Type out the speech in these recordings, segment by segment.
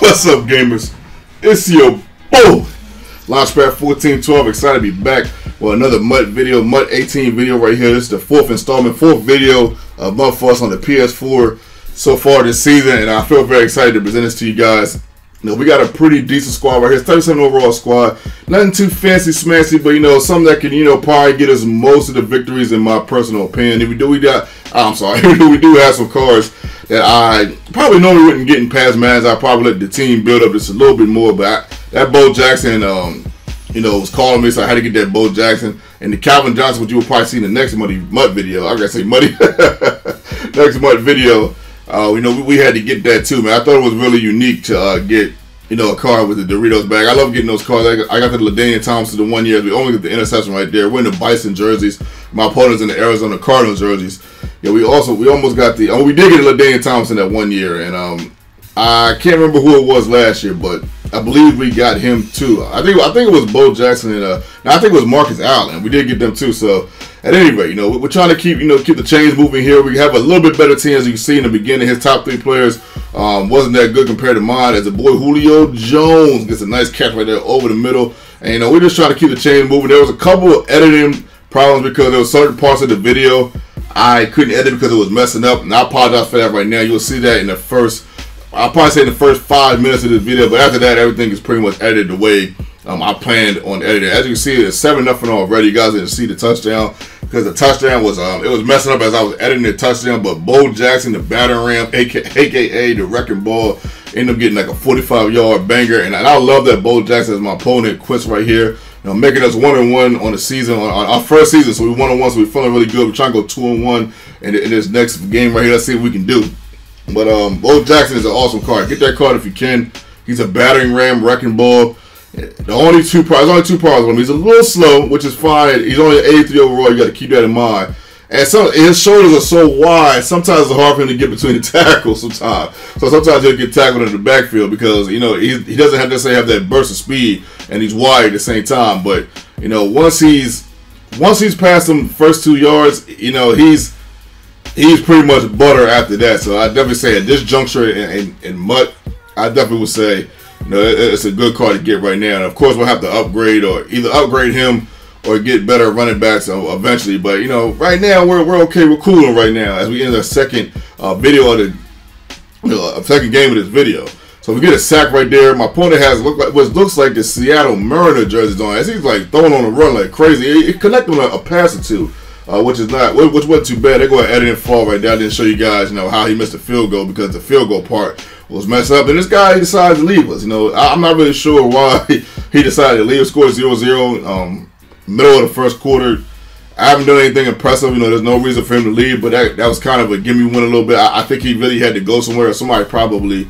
What's up, gamers? It's your boy, Launchpad 1412. Excited to be back with another MUT video, MUT 18 video right here. This is the fourth installment, fourth video of MUT for us on the PS4 so far this season, and I feel very excited to present this to you guys. You know, we got a pretty decent squad right here. 37 overall squad. Nothing too fancy smashy, but something that can, probably get us most of the victories in my personal opinion. If we do, we do have some cards that I probably normally wouldn't get in past Maddens. I probably let the team build up just a little bit more, but that Bo Jackson, was calling me, so I had to get that Bo Jackson. And the Calvin Johnson, which you will probably see in the next MUT video. I gotta say next MUT video. We had to get that too, man. I thought it was really unique to get, a card with the Doritos bag. I love getting those cards. I got the LaDainian Thompson the 1 year. We only get the interception right there. We're in the Bison jerseys. My opponent's in the Arizona Cardinals jerseys. Yeah, we almost got we did get LaDainian Thompson that 1 year, and I can't remember who it was last year, but I believe we got him too. I think it was Bo Jackson and I think it was Marcus Allen. We did get them too. So at any rate, we're trying to keep the chains moving here. We have a little bit better team, as you can see in the beginning. His top three players wasn't that good compared to mine. As the boy Julio Jones gets a nice catch right there over the middle, and we're just trying to keep the chains moving. There was a couple of editing problems because there were certain parts of the video I couldn't edit because it was messing up, and I apologize for that right now. You'll see that in the first. I'll probably say in the first 5 minutes of this video, but after that, everything is pretty much edited the way I planned on editing. As you can see, it's 7-0 already. You guys didn't see the touchdown because the touchdown was it was messing up as I was editing the touchdown. But Bo Jackson, the battering ram, aka the wrecking ball, ended up getting like a 45-yard banger, and I love that Bo Jackson is my opponent. Quits right here, making us 1-1 on the season on our first season. So we 1-1, so we're feeling really good. We're trying to go 2-1 in this next game right here. Let's see what we can do. But Bo Jackson is an awesome card. Get that card if you can. He's a battering ram, wrecking ball. There's only two problems with him. He's a little slow, which is fine. He's only an 83 overall. You got to keep that in mind. And his shoulders are so wide, sometimes it's hard for him to get between the tackles sometimes. So sometimes he'll get tackled in the backfield because, he doesn't necessarily have that burst of speed, and he's wide at the same time. But, once he's past them first 2 yards, he's pretty much butter after that. So I definitely say at this juncture in MUT, I definitely would say, it's a good card to get right now. And of course, we'll have to upgrade or either upgrade him or get better running backs eventually. But right now we're okay. We're cooling right now as we enter the second video of the second game of this video. So we get a sack right there. My opponent has what looks like the Seattle Mariner jerseys on. As he's like throwing on the run like crazy. He connected on a pass or two. Which wasn't too bad. They go ahead and edit and fall right there. I didn't show you guys, how he missed the field goal because the field goal part was messed up. And this guy decided to leave us. I'm not really sure why he decided to leave. Scored 0-0, middle of the first quarter. I haven't done anything impressive. There's no reason for him to leave, but that was kind of a gimme win a little bit. I think he really had to go somewhere. Or somebody probably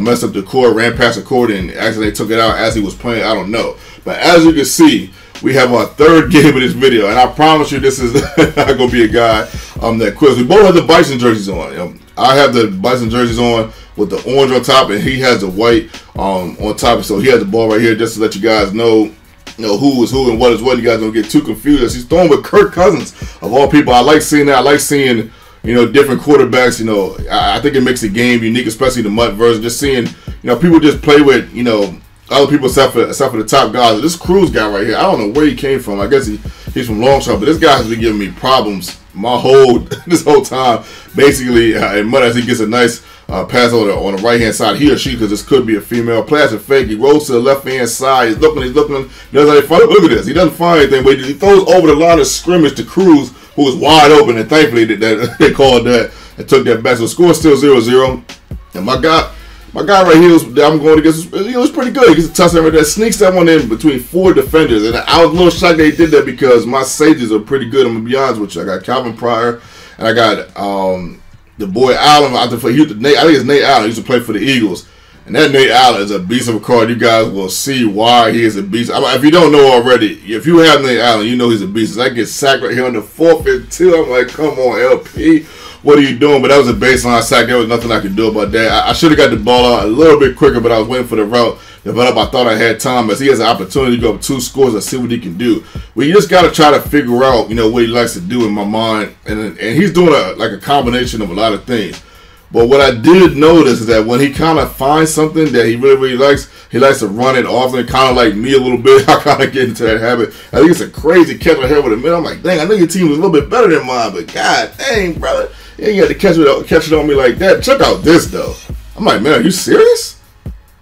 messed up the cord, ran past the cord, and accidentally took it out as he was playing. I don't know. But as you can see, we have our third game of this video, and I promise you this is not going to be a guy that quits. We both have the Bison jerseys on. I have the Bison jerseys on with the orange on top, and he has the white on top. So he has the ball right here just to let you guys know, who is who and what is what. You guys don't get too confused. He's throwing with Kirk Cousins, of all people. I like seeing that. I like seeing, different quarterbacks. I think it makes the game unique, especially the MUT version. Just seeing, people just play with, other people except for the top guys. This Cruz guy right here, I don't know where he came from. I guess he's from Longshot, but this guy has been giving me problems this whole time. Basically, in MUT, as he gets a nice pass on the right hand side, he or she, because this could be a female. Plastic fake. He rolls to the left hand side. He's looking. He doesn't find. Look at this. He doesn't find anything, but he throws over the line of scrimmage to Cruz, who was wide open, and thankfully that they called that and took that back. So the score is still 0-0. And my guy right here, I'm going against, he was pretty good. He gets a touchdown right there, sneaks that one in between 4 defenders. And I was a little shocked they did that because my safeties are pretty good. I'm going to be honest with you. I got Calvin Pryor, and I got the boy Allen. I think it's Nate Allen. He used to play for the Eagles. And that Nate Allen is a beast of a card. You guys will see why he is a beast. If you don't know already, if you have Nate Allen, you know he's a beast. As I get sacked right here on the 4th and 2, I'm like, come on, LP. What are you doing? But that was a baseline sack. There was nothing I could do about that. I should have got the ball out a little bit quicker, but I was waiting for the route to develop. I thought I had time. As he has an opportunity to go up 2 scores and see what he can do. Well, you just got to try to figure out, what he likes to do in my mind. And he's doing a combination of a lot of things. But what I did notice is that when he kind of finds something that he really likes, he likes to run it often, kind of like me a little bit. I kind of get into that habit. I think it's a crazy catch right here with a minute. I'm like, dang, I know your team was a little bit better than mine, but god dang, brother, you ain't got to catch it on me like that. Check out this, though. I'm like, man, are you serious?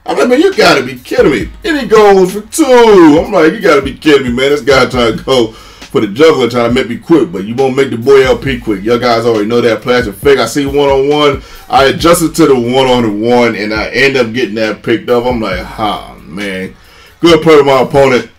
I'm like, man, you got to be kidding me. And he goes for 2. I'm like, you got to be kidding me, man. This guy trying to go for the juggler, trying to make me quick, but you won't make the boy LP quick. Y'all guys already know that plastic fake. I see one-on-one. I adjusted to the one-on-one, and I end up getting that picked up. I'm like, man. Good play with my opponent.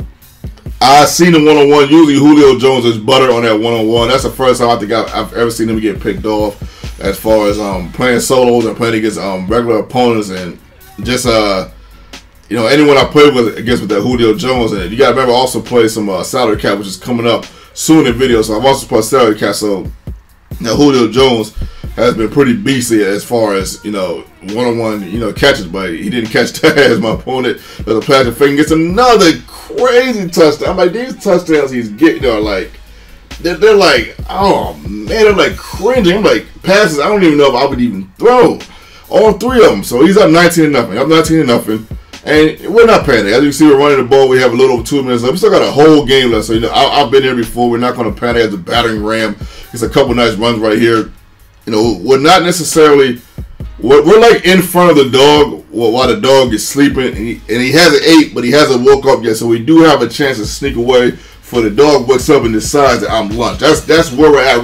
I seen the one-on-one. Usually Julio Jones is butter on that one-on-one. That's the first time I think I've ever seen him get picked off as far as playing solos and playing against regular opponents, and just anyone I played with that Julio Jones. And you got to remember also play some salary cap, which is coming up soon in video. So I've also played salary cap. So now Julio Jones has been pretty beastly as far as one-on-one catches, but he didn't catch that as my opponent. But the plastic fake gets another crazy touchdown. I'm like, these touchdowns he's getting are like they're like, oh man, they're like cringing. I'm like, passes I don't even know if I would even throw. All 3 of them. So he's up 19-0. I'm 19-0. And we're not panicking. As you can see, we're running the ball. We have a little over 2 minutes left. We still got a whole game left. So, I've been here before. We're not going to panic as a battering ram. It's a couple nice runs right here. We're not necessarily... We're like in front of the dog while the dog is sleeping. And he hasn't ate, but he hasn't woke up yet. So we do have a chance to sneak away for the dog wakes up and decides that I'm lunch. That's where we're at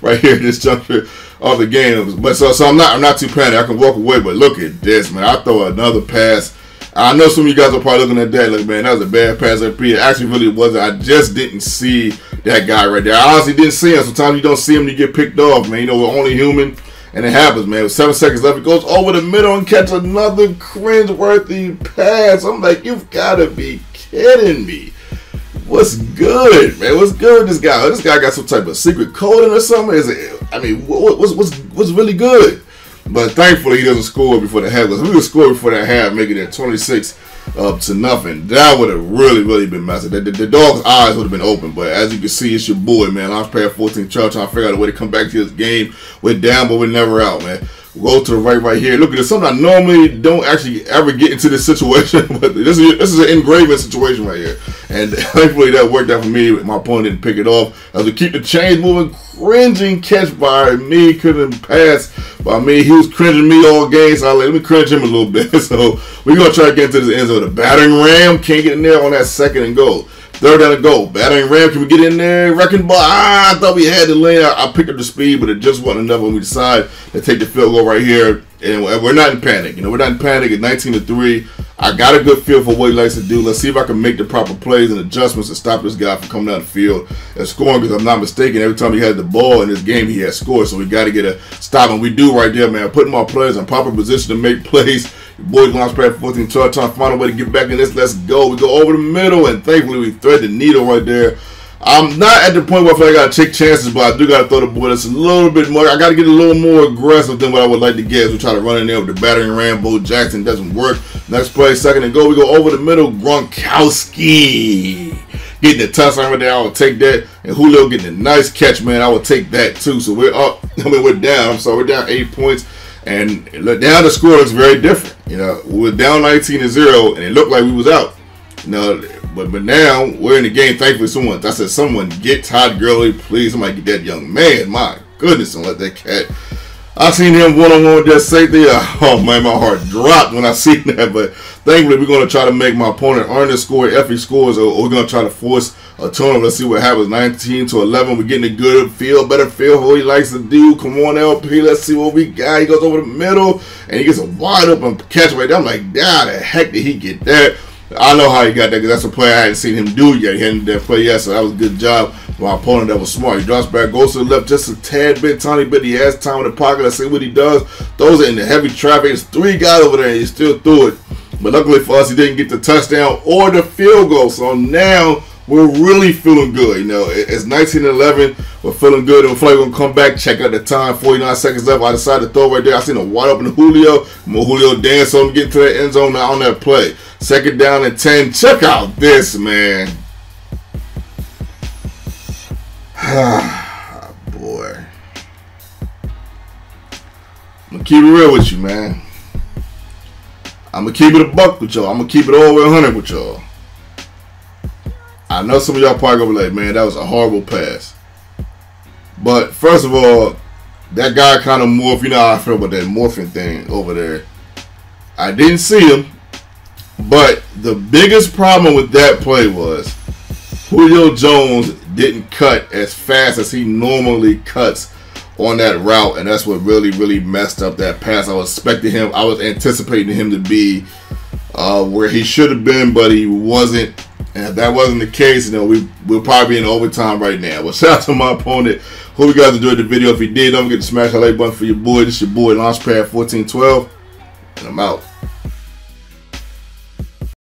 right here in this juncture of the game. But so I'm not too panicked. I can walk away. But look at this, man. I throw another pass. I know some of you guys are probably looking at that like, man, that was a bad pass. It actually really wasn't. I just didn't see that guy right there. I honestly didn't see him. Sometimes you don't see him, you get picked off, man. We're only human, and it happens, man. With 7 seconds left, it goes over the middle and catch another cringe-worthy pass. I'm like, you've got to be kidding me. What's good, man? What's good with this guy? This guy got some type of secret coding or something? What's really good? But thankfully, he doesn't score before the half. If we would score before that half, making it 26-0, that would have really been massive. The dog's eyes would have been open. But as you can see, it's your boy, man. Launchpad 14 trying to figure out a way to come back to this game. We're down, but we're never out, man. Go to the right here. Look at this. Something I normally don't actually ever get into this situation, but this is an engraving situation right here. And thankfully that worked out for me. My opponent didn't pick it off. As we keep the chains moving, cringing catch by me, couldn't pass by me. He was cringing me all game, so I was like, let me cringe him a little bit. So we're going to try to get into this end zone. The battering ram can't get in there on that 2nd and goal. 3rd down and goal. Battering ram, can we get in there? Wrecking ball. I thought we had the lane. I picked up the speed, but it just wasn't enough when we decided to take the field goal right here. And we're not in panic. We're not in panic at 19-3. I got a good feel for what he likes to do. Let's see if I can make the proper plays and adjustments to stop this guy from coming down the field and scoring, because I'm not mistaken, every time he had the ball in this game, he has scored. So we got to get a stop, and we do right there, man. Putting my players in proper position to make plays. Your boys Launchpad 14 trying to find a way to get back in this. Let's go. We go over the middle, and thankfully we thread the needle right there. I'm not at the point where I feel like I got to take chances, but I do got to throw the ball just a little bit more. I got to get a little more aggressive than what I would like to get as we try to run in there with the battering ram. Bo Jackson doesn't work. Next play, 2nd and goal. We go over the middle. Gronkowski getting the touchdown right there. I will take that. And Julio getting a nice catch, man. I will take that too. So we're up. We're down. I'm sorry. We're down 8 points. And now the score looks very different. We're down 19-0, and it looked like we was out. But now we're in the game. Thankfully, someone get Todd Gurley, please. Somebody get that young man. My goodness, and let that cat. I seen him one-on-one with that safety. Oh man, my heart dropped when I seen that. But thankfully, we're gonna try to make my opponent earn the score if he scores, or we're gonna try to force a turnover. Let's see what happens. 19-11. We're getting a good feel, better feel for what he likes to do. Come on, LP. Let's see what we got. He goes over the middle and he gets a wide open catch right there. I'm like, how the heck did he get that? I know how he got that, because that's a play I hadn't seen him do yet. He hadn't done that play yet, so that was a good job. My opponent that was smart. He drops back, goes to the left just a tad bit, tiny bit. He has time in the pocket. Let's see what he does. Throws it in the heavy traffic. There's 3 guys over there, and he still threw it. But luckily for us, he didn't get the touchdown or the field goal. So now we're really feeling good. It's 19-11. We're feeling good, and we feel like we're going to come back. Check out the time. 49 seconds left. I decided to throw right there. I seen a wide open Julio. Julio dance on him, get to that end zone now on that play. 2nd down and 10. Check out this, man. Boy. I'm going to keep it real with you, man. I'm gonna keep it a buck with y'all. I'm gonna keep it all the way 100 with y'all. I know some of y'all probably gonna be like, man, that was a horrible pass. But first of all, that guy kind of morphed. You know how I feel about that morphing thing over there. I didn't see him, but the biggest problem with that play was Julio Jones didn't cut as fast as he normally cuts on that route, and that's what really messed up that pass. I was anticipating him to be where he should have been, but he wasn't. And if that wasn't the case, we'll probably be in overtime right now. Well, shout out to my opponent. Hope you guys enjoyed the video. If you did, don't forget to smash that like button for your boy. This is your boy Launchpad 1412, and I'm out.